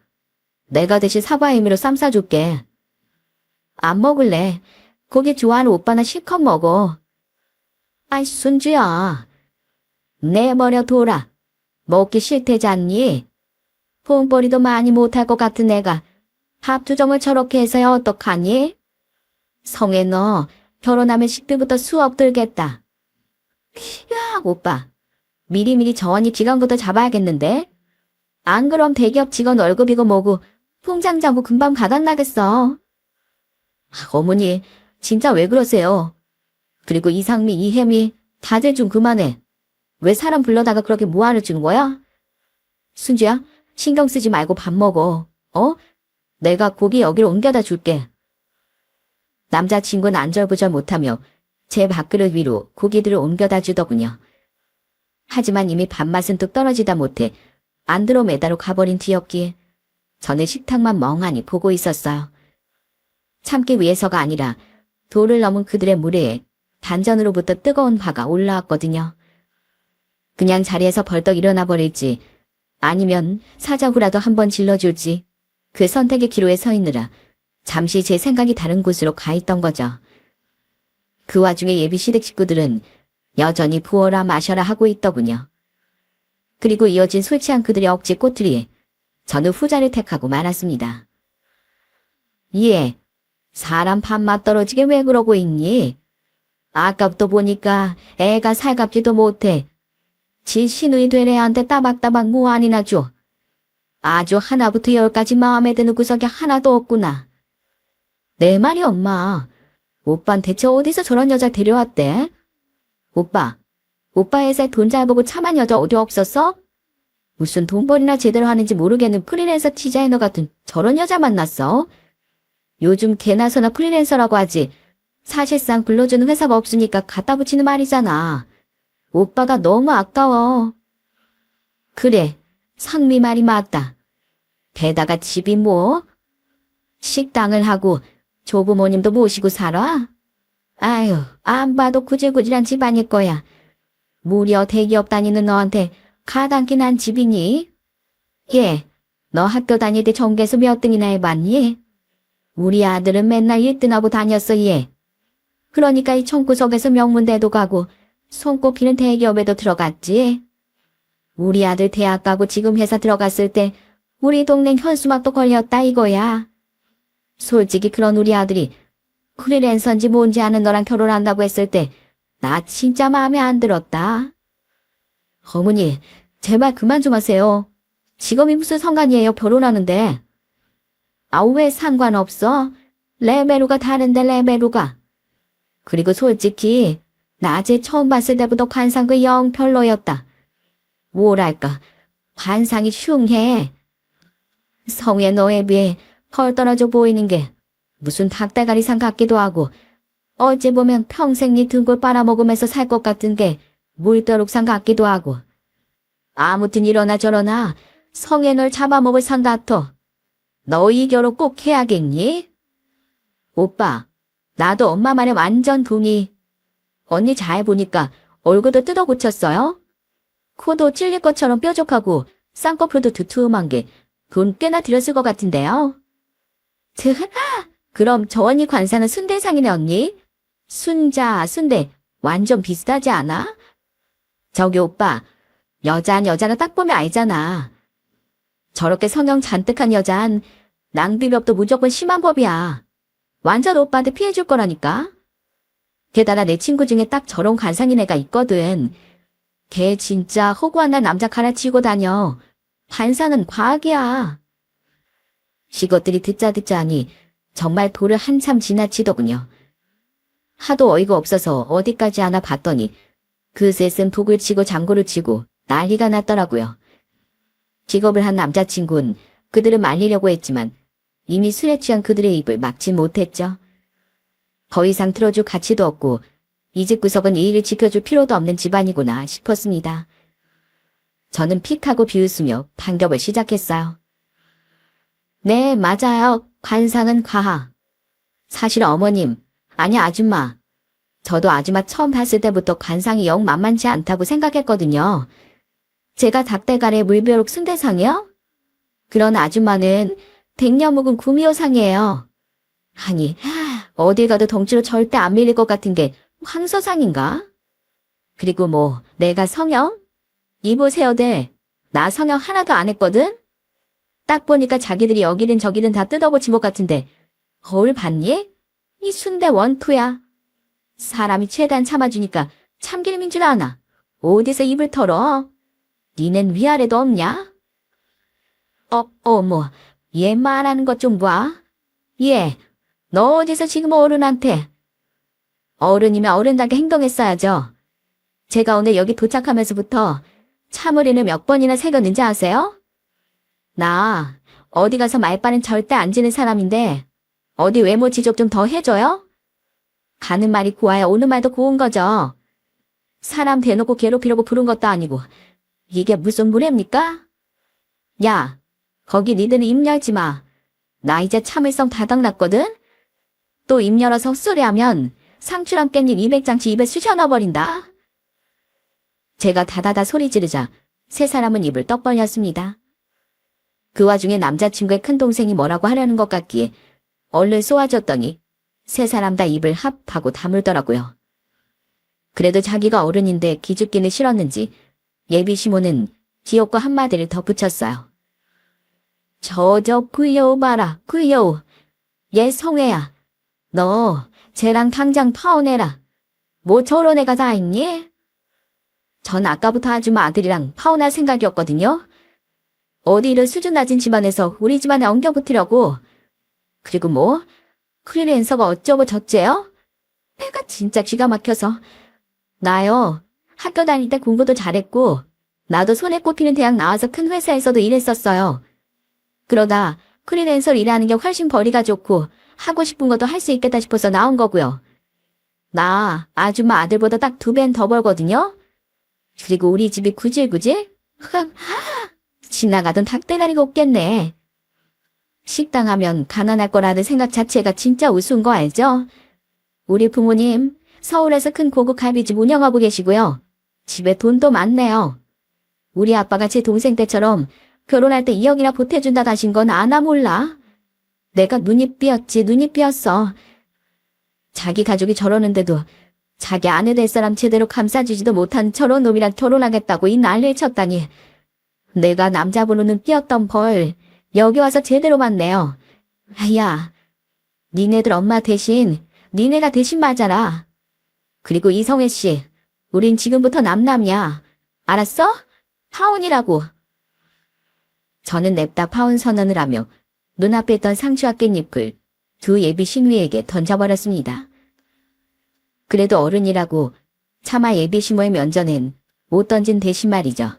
내가 대신 사과의 의미로 쌈 싸줄게. 안 먹을래. 고기 좋아하는 오빠나 실컷 먹어. 아이, 순주야. 내버려 둬라. 먹기 싫대잖니? 폰벌이도 많이 못할 것 같은 애가 밥 투정을 저렇게 해서야 어떡하니? 성애 너 결혼하면 식비부터 수억 들겠다. 야, 오빠. 미리미리 저언니 기간부터 잡아야겠는데? 안 그럼 대기업 직원 월급이고 뭐고 통장 자고 금방 바닥나겠어. 어머니, 진짜 왜 그러세요? 그리고 이상미, 이혜미 다들 좀 그만해. 왜 사람 불러다가 그렇게 무안을 주는 거야? 순주야, 신경 쓰지 말고 밥 먹어. 어? 내가 고기 여기로 옮겨다 줄게. 남자친구는 안절부절 못하며 제 밥그릇 위로 고기들을 옮겨다 주더군요. 하지만 이미 밥맛은 뚝 떨어지다 못해 안드로메다로 가버린 뒤였기에 저는 식탁만 멍하니 보고 있었어요. 참기 위해서가 아니라 도를 넘은 그들의 무례에 단전으로부터 뜨거운 화가 올라왔거든요. 그냥 자리에서 벌떡 일어나 버릴지 아니면 사자후라도 한번 질러줄지 그 선택의 기로에 서 있느라 잠시 제 생각이 다른 곳으로 가 있던 거죠. 그 와중에 예비 시댁 식구들은 여전히 부어라 마셔라 하고 있더군요. 그리고 이어진 술 취한 그들의 억지 꼬투리에 저는 후자를 택하고 말았습니다. 예, 사람 밥맛 떨어지게 왜 그러고 있니? 아까부터 보니까 애가 살갑지도 못해. 지 시누이 될 애한테 따박따박 무안이나 줘. 아주 하나부터 열까지 마음에 드는 구석이 하나도 없구나. 내 말이 엄마. 오빤 대체 어디서 저런 여자 데려왔대? 오빠 회사에 돈 잘 보고 참한 여자 어디 없었어? 무슨 돈벌이나 제대로 하는지 모르겠는 프리랜서 디자이너 같은 저런 여자 만났어? 요즘 개나 소나 프리랜서라고 하지. 사실상 불러주는 회사가 없으니까 갖다 붙이는 말이잖아. 오빠가 너무 아까워. 그래, 상미 말이 맞다. 게다가 집이 뭐? 식당을 하고 조부모님도 모시고 살아? 아유, 안 봐도 구질구질한 집안일 거야. 무려 대기업 다니는 너한테 가당키 난 집이니? 예, 너 학교 다닐 때 전교에서 몇 등이나 해봤니? 우리 아들은 맨날 1등하고 다녔어, 얘. 그러니까 이 청구석에서 명문대도 가고 손꼽히는 대기업에도 들어갔지. 우리 아들 대학 가고 지금 회사 들어갔을 때 우리 동네 현수막도 걸렸다 이거야. 솔직히 그런 우리 아들이 프리랜서인지 뭔지 아는 너랑 결혼한다고 했을 때 나 진짜 마음에 안 들었다. 어머니, 제발 그만 좀 하세요. 직업이 무슨 상관이에요, 결혼하는데. 아우, 왜 상관없어? 레베루가 다른데, 레베루가. 그리고 솔직히 낮에 처음 봤을 때부터 관상그 영 별로였다. 뭐랄까, 관상이 흉해. 성의 너에 비해 펄 떨어져 보이는 게 무슨 닭대가리상 같기도 하고 어찌 보면 평생 네 등골 빨아먹으면서 살 것 같은 게 물벼룩상 같기도 하고 아무튼 이러나 저러나 성에 널 잡아먹을 상 같아. 너 이 결혼 꼭 해야겠니? 오빠, 나도 엄마 말에 완전 동의. 언니 잘 보니까 얼굴도 뜯어 고쳤어요? 코도 찔릴 것처럼 뾰족하고 쌍꺼풀도 두툼한 게 돈 꽤나 들였을 것 같은데요. 그럼 저 언니 관사는 순대상이네 언니? 순자, 순대 완전 비슷하지 않아? 저기 오빠, 여자는 딱 보면 알잖아. 저렇게 성형 잔뜩한 여잔 낭비법도 무조건 심한 법이야. 완전 오빠한테 피해줄 거라니까. 게다가 내 친구 중에 딱 저런 관상인 애가 있거든. 걔 진짜 허구한 날 남자 갈아치우고 다녀. 관상은 과학이야. 이것들이 듣자 하니 정말 도를 한참 지나치더군요. 하도 어이가 없어서 어디까지 하나 봤더니 그 셋은 독을 치고 장구를 치고 난리가 났더라고요. 기겁을 한 남자친구는 그들을 말리려고 했지만 이미 술에 취한 그들의 입을 막지 못했죠. 더 이상 틀어줄 가치도 없고 이 집 구석은 이 일을 지켜줄 필요도 없는 집안이구나 싶었습니다. 저는 픽하고 비웃으며 반격을 시작했어요. 네, 맞아요. 관상은 과학. 사실 어머님, 아니 아줌마. 저도 아줌마 처음 봤을 때부터 관상이 영 만만치 않다고 생각했거든요. 제가 닭대가리에 물벼룩 순대상이요? 그런 아줌마는 백년 묵은 구미호상이에요. 아니, 어딜 가도 덩치로 절대 안 밀릴 것 같은 게 황소상인가? 그리고 뭐 내가 성형? 이보세요들, 나 성형 하나도 안 했거든? 딱 보니까 자기들이 여기든 저기든 다 뜯어볼 지목 같은데 거울 봤니? 이 순대 원투야. 사람이 최대한 참아주니까 참기름인 줄 아나. 어디서 입을 털어? 니넨 위아래도 없냐? 어머, 얘 말하는 것 좀 봐. 얘, 너 어디서 지금 어른한테? 어른이면 어른답게 행동했어야죠. 제가 오늘 여기 도착하면서부터 참으리는 몇 번이나 새겼는지 아세요? 나 어디 가서 말빨은 절대 안 지는 사람인데 어디 외모 지적 좀 더 해줘요? 가는 말이 고와야 오는 말도 고운 거죠. 사람 대놓고 괴롭히려고 부른 것도 아니고 이게 무슨 무례입니까? 야, 거기 니들은 입 열지 마. 나 이제 참을성 다닥났거든? 또 입 열어서 헛소리하면 상추랑 깻잎 200장치 입에 쑤셔 넣어버린다. 제가 다다다 소리 지르자 세 사람은 입을 떡 벌렸습니다. 그 와중에 남자친구의 큰동생이 뭐라고 하려는 것 같기에 얼른 쏘아줬더니 세 사람 다 입을 합하고 다물더라고요. 그래도 자기가 어른인데 기죽기는 싫었는지 예비 시모는 기어코 한마디를 덧붙였어요. 저 구여우 봐라, 구여우. 얘 성애야. 너 쟤랑 당장 파혼해라. 뭐 저런 애가 다 있니? 전 아까부터 아줌마 아들이랑 파혼할 생각이었거든요. 어디 이런 수준 낮은 집안에서 우리 집안에 엉겨붙으려고. 그리고 뭐? 프리랜서가 어쩌고 저쩌요? 내가 진짜 기가 막혀서. 나요. 학교 다닐 때 공부도 잘했고 나도 손에 꼽히는 대학 나와서 큰 회사에서도 일했었어요. 그러다 프리랜서로 일하는 게 훨씬 벌이가 좋고 하고 싶은 것도 할 수 있겠다 싶어서 나온 거고요. 나 아줌마 아들보다 딱 2배는 더 벌거든요. 그리고 우리 집이 구질구질? 지나가던 닭대가리가 없겠네. 식당 하면 가난할 거라는 생각 자체가 진짜 우스운 거 알죠? 우리 부모님 서울에서 큰 고급 갈비집 운영하고 계시고요. 집에 돈도 많네요. 우리 아빠가 제 동생 때처럼 결혼할 때 2억이나 보태준다 하신 건 아나 몰라. 내가 눈이 삐었지 눈이 삐었어. 자기 가족이 저러는데도 자기 아내 될 사람 제대로 감싸주지도 못한 저런 놈이랑 결혼하겠다고 이 난리를 쳤다니. 내가 남자 번호는 삐었던 벌 여기 와서 제대로 맞네요. 야, 니네들 엄마 대신 니네가 대신 맞아라. 그리고 이성애 씨, 우린 지금부터 남남이야. 알았어? 파혼이라고. 저는 냅다 파혼 선언을 하며 눈앞에 있던 상추와 깻잎을 두 예비 신우에게 던져버렸습니다. 그래도 어른이라고 차마 예비 시모의 면전엔 못 던진 대신 말이죠.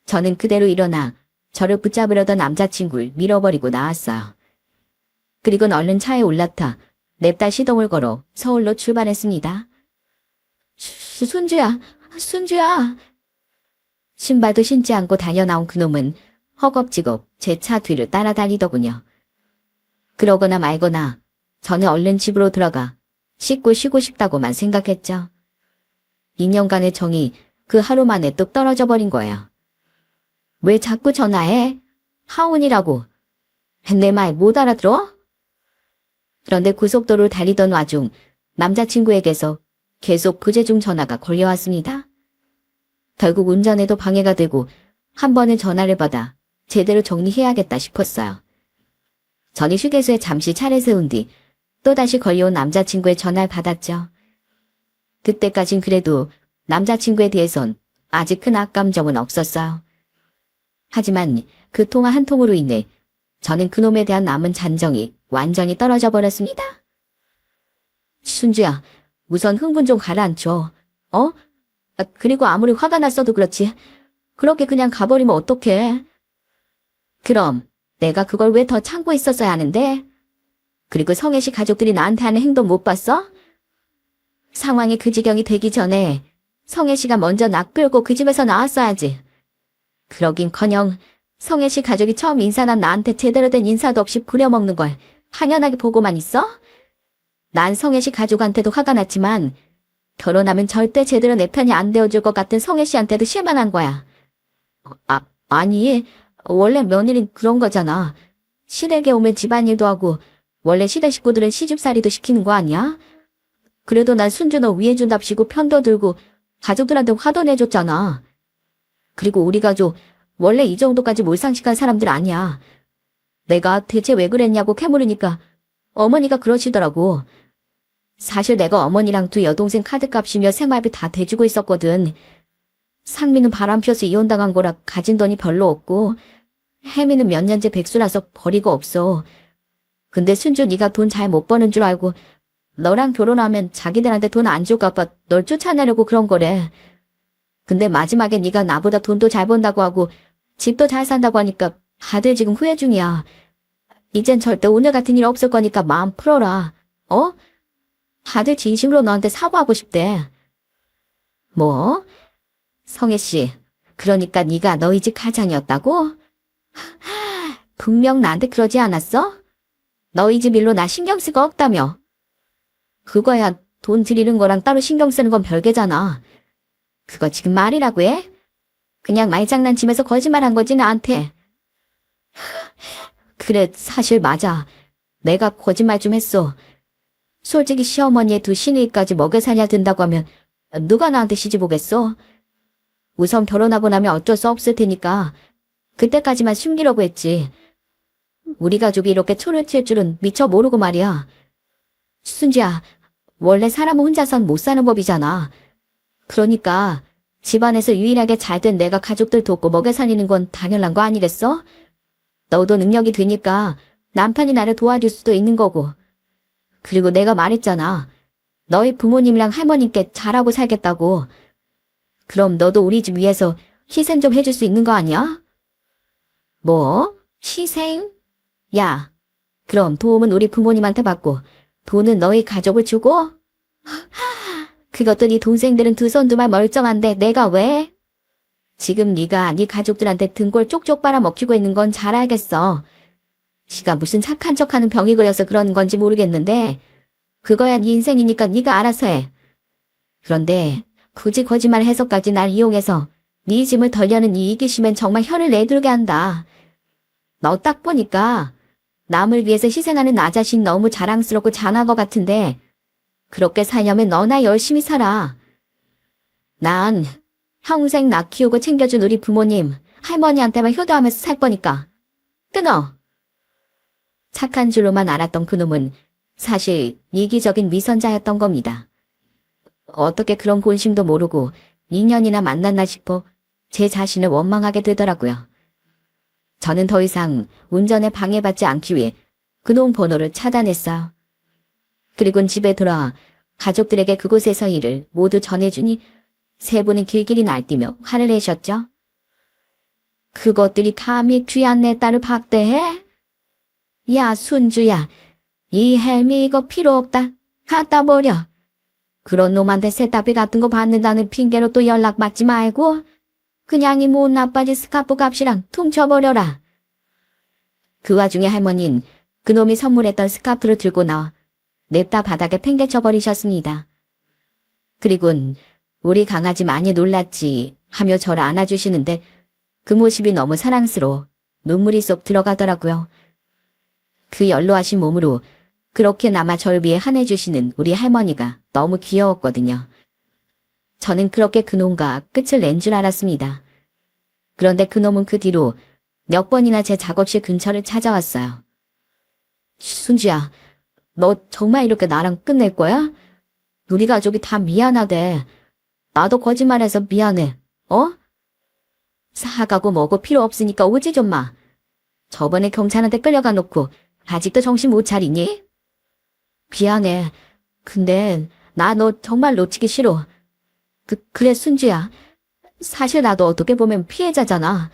저는 그대로 일어나 저를 붙잡으려던 남자친구를 밀어버리고 나왔어요. 그리고는 얼른 차에 올라타 냅다 시동을 걸어 서울로 출발했습니다. 순주야, 순주야. 신발도 신지 않고 달려나온 그놈은 허겁지겁 제 차 뒤를 따라다니더군요. 그러거나 말거나 저는 얼른 집으로 들어가 씻고 쉬고 싶다고만 생각했죠. 2년간의 정이 그 하루 만에 뚝 떨어져 버린 거예요. 왜 자꾸 전화해? 하온이라고. 내 말 못 알아들어? 그런데 고속도로를 달리던 와중 남자친구에게서 계속 부재중 전화가 걸려왔습니다. 결국 운전에도 방해가 되고 한 번은 전화를 받아 제대로 정리해야겠다 싶었어요. 저는 휴게소에 잠시 차를 세운 뒤 또다시 걸려온 남자친구의 전화를 받았죠. 그때까진 그래도 남자친구에 대해선 아직 큰 악감정은 없었어요. 하지만 그 통화 한 통으로 인해 저는 그놈에 대한 남은 잔정이 완전히 떨어져 버렸습니다. 순주야, 우선 흥분 좀 가라앉혀. 어? 그리고 아무리 화가 났어도 그렇지. 그렇게 그냥 가버리면 어떡해. 그럼 내가 그걸 왜 더 참고 있었어야 하는데? 그리고 성혜 씨 가족들이 나한테 하는 행동 못 봤어? 상황이 그 지경이 되기 전에 성혜 씨가 먼저 낙 끌고 그 집에서 나왔어야지. 그러긴커녕 성혜 씨 가족이 처음 인사난 나한테 제대로 된 인사도 없이 부려먹는 걸 당연하게 보고만 있어? 난 성혜 씨 가족한테도 화가 났지만 결혼하면 절대 제대로 내 편이 안 되어줄 것 같은 성혜 씨한테도 실망한 거야. 아니, 원래 며느린 그런 거잖아. 시댁에 오면 집안일도 하고 원래 시댁 식구들은 시집살이도 시키는 거 아니야? 그래도 난 순주 너 위해준답시고 편도 들고 가족들한테 화도 내줬잖아. 그리고 우리 가족 원래 이 정도까지 몰상식한 사람들 아니야. 내가 대체 왜 그랬냐고 캐물으니까 어머니가 그러시더라고. 사실 내가 어머니랑 두 여동생 카드값이며 생활비 다 대주고 있었거든. 상미는 바람 피워서 이혼당한 거라 가진 돈이 별로 없고 혜미는 몇 년째 백수라서 벌이가 없어. 근데 순주 네가 돈 잘 못 버는 줄 알고 너랑 결혼하면 자기들한테 돈 안 줄까 봐 널 쫓아내려고 그런 거래. 근데 마지막에 네가 나보다 돈도 잘 번다고 하고 집도 잘 산다고 하니까 다들 지금 후회 중이야. 이젠 절대 오늘 같은 일 없을 거니까 마음 풀어라. 어? 다들 진심으로 너한테 사과하고 싶대. 뭐? 성혜 씨, 그러니까 네가 너희 집 가장이었다고? 분명 나한테 그러지 않았어? 너희 집 일로 나 신경 쓸 거 없다며. 그거야 돈 들이는 거랑 따로 신경 쓰는 건 별개잖아. 그거 지금 말이라고 해? 그냥 말장난치면서 거짓말한 거지 나한테. 그래, 사실 맞아. 내가 거짓말 좀 했어. 솔직히 시어머니의 두 시누이까지 먹여 살려야 된다고 하면 누가 나한테 시집 오겠어? 우선 결혼하고 나면 어쩔 수 없을 테니까 그때까지만 숨기려고 했지. 우리 가족이 이렇게 초를 칠 줄은 미처 모르고 말이야. 순지야, 원래 사람은 혼자선 못 사는 법이잖아. 그러니까 집안에서 유일하게 잘된 내가 가족들 돕고 먹여 살리는 건 당연한 거 아니겠어? 너도 능력이 되니까 남편이 나를 도와줄 수도 있는 거고. 그리고 내가 말했잖아. 너희 부모님이랑 할머님께 잘하고 살겠다고. 그럼 너도 우리 집 위해서 희생 좀 해줄 수 있는 거 아니야? 뭐? 희생? 야, 그럼 도움은 우리 부모님한테 받고 돈은 너희 가족을 주고? 그것도 네 동생들은 두 손 두 발 멀쩡한데 내가 왜? 지금 네가 네 가족들한테 등골 쪽쪽 빨아먹히고 있는 건 잘 알겠어. 지가 무슨 착한 척하는 병이 걸려서 그런 건지 모르겠는데 그거야 네 인생이니까 네가 알아서 해. 그런데 굳이 거짓말해서까지 날 이용해서 네 짐을 덜려는 이 이기심엔 정말 혀를 내두르게 한다. 너 딱 보니까 남을 위해서 희생하는 나 자신 너무 자랑스럽고 잔한 것 같은데 그렇게 살려면 너나 열심히 살아. 난 평생 나 키우고 챙겨준 우리 부모님, 할머니한테만 효도하면서 살 거니까. 끊어. 착한 줄로만 알았던 그놈은 사실 이기적인 위선자였던 겁니다. 어떻게 그런 본심도 모르고 2년이나 만났나 싶어 제 자신을 원망하게 되더라고요. 저는 더 이상 운전에 방해받지 않기 위해 그놈 번호를 차단했어요. 그리곤 집에 돌아와 가족들에게 그곳에서 일을 모두 전해주니 세 분은 길길이 날뛰며 화를 내셨죠. 그것들이 감히 귀한 내 딸을 박대해? 야, 순주야, 이 헬미 이거 필요 없다. 갖다 버려. 그런 놈한테 세탁비 같은 거 받는다는 핑계로 또 연락 받지 말고 그냥 이 못 나빠진 스카프 값이랑 퉁쳐버려라. 그 와중에 할머니는 그놈이 선물했던 스카프를 들고 나와 냅다 바닥에 팽개쳐버리셨습니다. 그리곤 우리 강아지 많이 놀랐지 하며 저를 안아주시는데 그 모습이 너무 사랑스러워 눈물이 쏙 들어가더라고요. 그 연로하신 몸으로 그렇게 남아 절 위해 한해주시는 우리 할머니가 너무 귀여웠거든요. 저는 그렇게 그놈과 끝을 낸 줄 알았습니다. 그런데 그놈은 그 뒤로 몇 번이나 제 작업실 근처를 찾아왔어요. 순주야, 너 정말 이렇게 나랑 끝낼 거야? 우리 가족이 다 미안하대. 나도 거짓말해서 미안해. 어? 사가고 뭐고 필요 없으니까 오지 좀 마. 저번에 경찰한테 끌려가 놓고 아직도 정신 못 차리니? 미안해. 근데 나 너 정말 놓치기 싫어. 그래 순주야. 사실 나도 어떻게 보면 피해자잖아.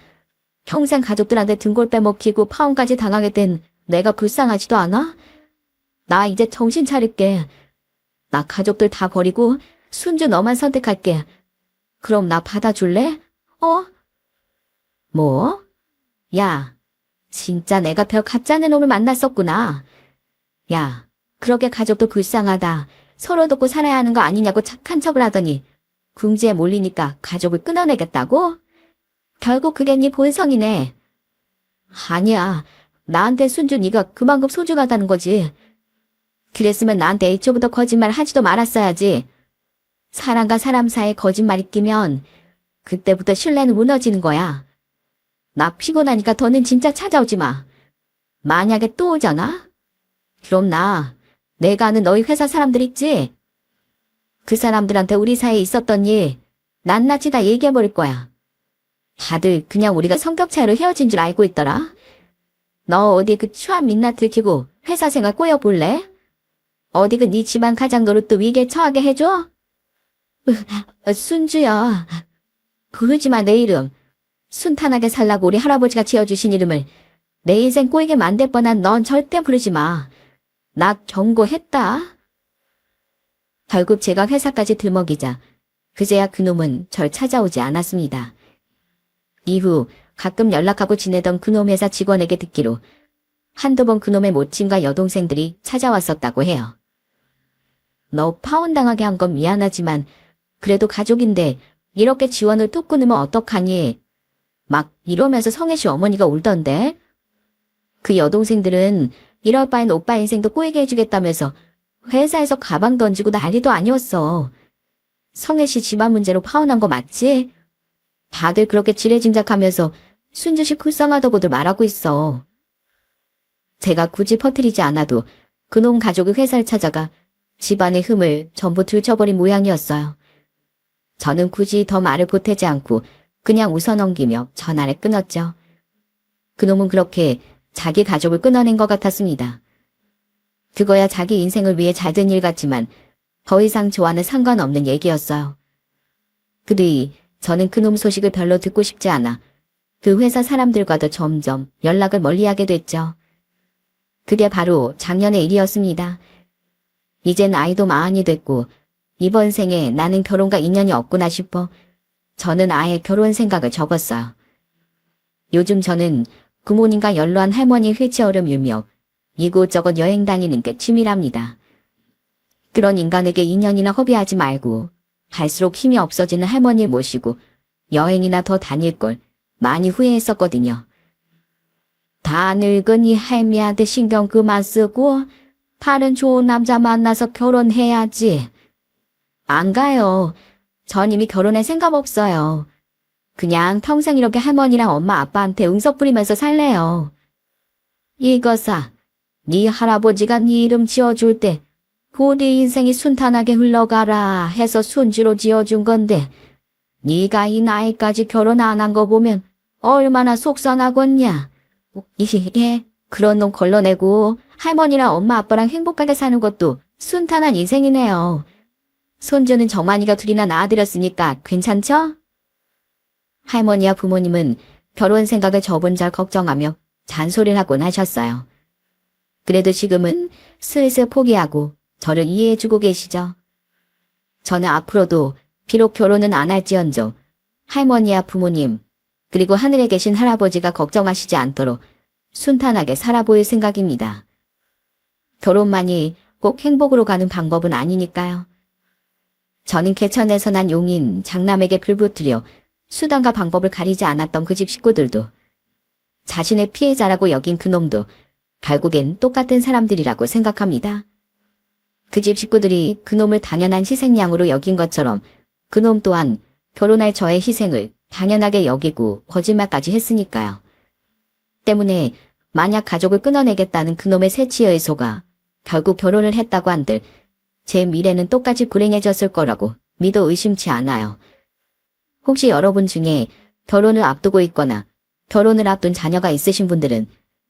평생 가족들한테 등골 빼먹히고 파혼까지 당하게 된 내가 불쌍하지도 않아? 나 이제 정신 차릴게. 나 가족들 다 버리고 순주 너만 선택할게. 그럼 나 받아줄래? 어? 뭐? 야, 진짜 내가 별 가짜는 놈을 만났었구나. 야, 그렇게 가족도 불쌍하다. 서로 돕고 살아야 하는 거 아니냐고 착한 척을 하더니 궁지에 몰리니까 가족을 끊어내겠다고? 결국 그게 네 본성이네. 아니야. 나한테 순주 네가 그만큼 소중하다는 거지. 그랬으면 나한테 애초부터 거짓말 하지도 말았어야지. 사람과 사람 사이에 거짓말이 끼면 그때부터 신뢰는 무너지는 거야. 나 피곤하니까 더는 진짜 찾아오지 마. 만약에 또 오잖아? 그럼 내가 아는 너희 회사 사람들 있지? 그 사람들한테 우리 사이에 있었던 일 낱낱이 다 얘기해버릴 거야. 다들 그냥 우리가 성격 차이로 헤어진 줄 알고 있더라. 너 어디 그 추한 민낯 들키고 회사 생활 꼬여볼래? 어디 그 네 집안 가장 노릇도 위기에 처하게 해줘? 순주야. 부르지 마 내 이름. 순탄하게 살라고 우리 할아버지가 지어주신 이름을 내 인생 꼬이게 만들 뻔한 넌 절대 부르지 마. 나 경고했다. 결국 제가 회사까지 들먹이자 그제야 그놈은 절 찾아오지 않았습니다. 이후 가끔 연락하고 지내던 그놈 회사 직원에게 듣기로 한두 번 그놈의 모친과 여동생들이 찾아왔었다고 해요. 너 파혼당하게 한 건 미안하지만 그래도 가족인데 이렇게 지원을 뚝 끊으면 어떡하니? 막 이러면서 성혜씨 어머니가 울던데? 그 여동생들은 이럴 바엔 오빠 인생도 꼬이게 해주겠다면서 회사에서 가방 던지고 난리도 아니었어. 성혜씨 집안 문제로 파혼한 거 맞지? 다들 그렇게 지레짐작하면서 순주씨 불쌍하다고들 말하고 있어. 제가 굳이 퍼뜨리지 않아도 그놈 가족의 회사를 찾아가 집안의 흠을 전부 들춰버린 모양이었어요. 저는 굳이 더 말을 보태지 않고 그냥 웃어넘기며 전화를 끊었죠. 그놈은 그렇게 자기 가족을 끊어낸 것 같았습니다. 그거야 자기 인생을 위해 잘된 일 같지만 더 이상 저와는 상관없는 얘기였어요. 그 뒤 저는 그놈 소식을 별로 듣고 싶지 않아 그 회사 사람들과도 점점 연락을 멀리하게 됐죠. 그게 바로 작년의 일이었습니다. 이젠 아이도 마흔이 됐고 이번 생에 나는 결혼과 인연이 없구나 싶어 저는 아예 결혼 생각을 접었어요. 요즘 저는 부모님과 연로한 할머니 휠체어를 밀며 이곳저곳 여행 다니는 게 취미랍니다. 그런 인간에게 인연이나 허비하지 말고 갈수록 힘이 없어지는 할머니를 모시고 여행이나 더 다닐 걸 많이 후회했었거든요. 다 늙은 이 할미한테 신경 그만 쓰고 다른 좋은 남자 만나서 결혼해야지. 안 가요. 전 이미 결혼할 생각 없어요. 그냥 평생 이렇게 할머니랑 엄마 아빠한테 응석 부리면서 살래요. 이거사, 네 할아버지가 네 이름 지어줄 때 우리 인생이 순탄하게 흘러가라 해서 순주로 지어준 건데 네가 이 나이까지 결혼 안 한 거 보면 얼마나 속상하겠냐. 이게 그런 놈 걸러내고 할머니랑 엄마 아빠랑 행복하게 사는 것도 순탄한 인생이네요. 손주는 정만이가 둘이나 낳아드렸으니까 괜찮죠? 할머니와 부모님은 결혼 생각을 저번 잘 걱정하며 잔소리를 하곤 하셨어요. 그래도 지금은 슬슬 포기하고 저를 이해해주고 계시죠. 저는 앞으로도 비록 결혼은 안 할지언정 할머니와 부모님 그리고 하늘에 계신 할아버지가 걱정하시지 않도록 순탄하게 살아보일 생각입니다. 결혼만이 꼭 행복으로 가는 방법은 아니니까요. 저는 개천에서 난 용인 장남에게 불붙으려 수단과 방법을 가리지 않았던 그 집 식구들도 자신의 피해자라고 여긴 그놈도 결국엔 똑같은 사람들이라고 생각합니다. 그 집 식구들이 그놈을 당연한 희생양으로 여긴 것처럼 그놈 또한 결혼할 저의 희생을 당연하게 여기고 거짓말까지 했으니까요. 때문에 만약 가족을 끊어내겠다는 그놈의 새치여의 소가 결국 결혼을 했다고 한들 제 미래는 똑같이 불행해졌을 거라고 믿어 의심치 않아요. 혹시 여러분 중에 결혼을 앞두고 있거나 결혼을 앞둔 자녀가 있으신 분들은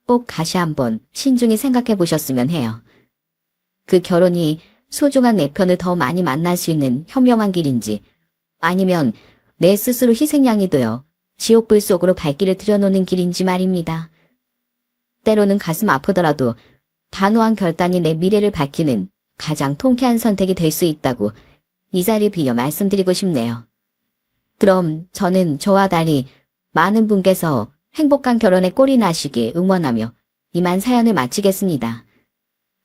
꼭 다시 한번 신중히 생각해 보셨으면 해요. 그 결혼이 소중한 내 편을 더 많이 만날 수 있는 현명한 길인지, 아니면 내 스스로 희생양이 되어 지옥불 속으로 발길을 들여놓는 길인지 말입니다. 때로는 가슴 아프더라도 단호한 결단이 내 미래를 밝히는 가장 통쾌한 선택이 될 수 있다고 이 자리를 빌어 말씀드리고 싶네요. 그럼 저는 저와 달리 많은 분께서 행복한 결혼에 꼴이 나시길 응원하며 이만 사연을 마치겠습니다.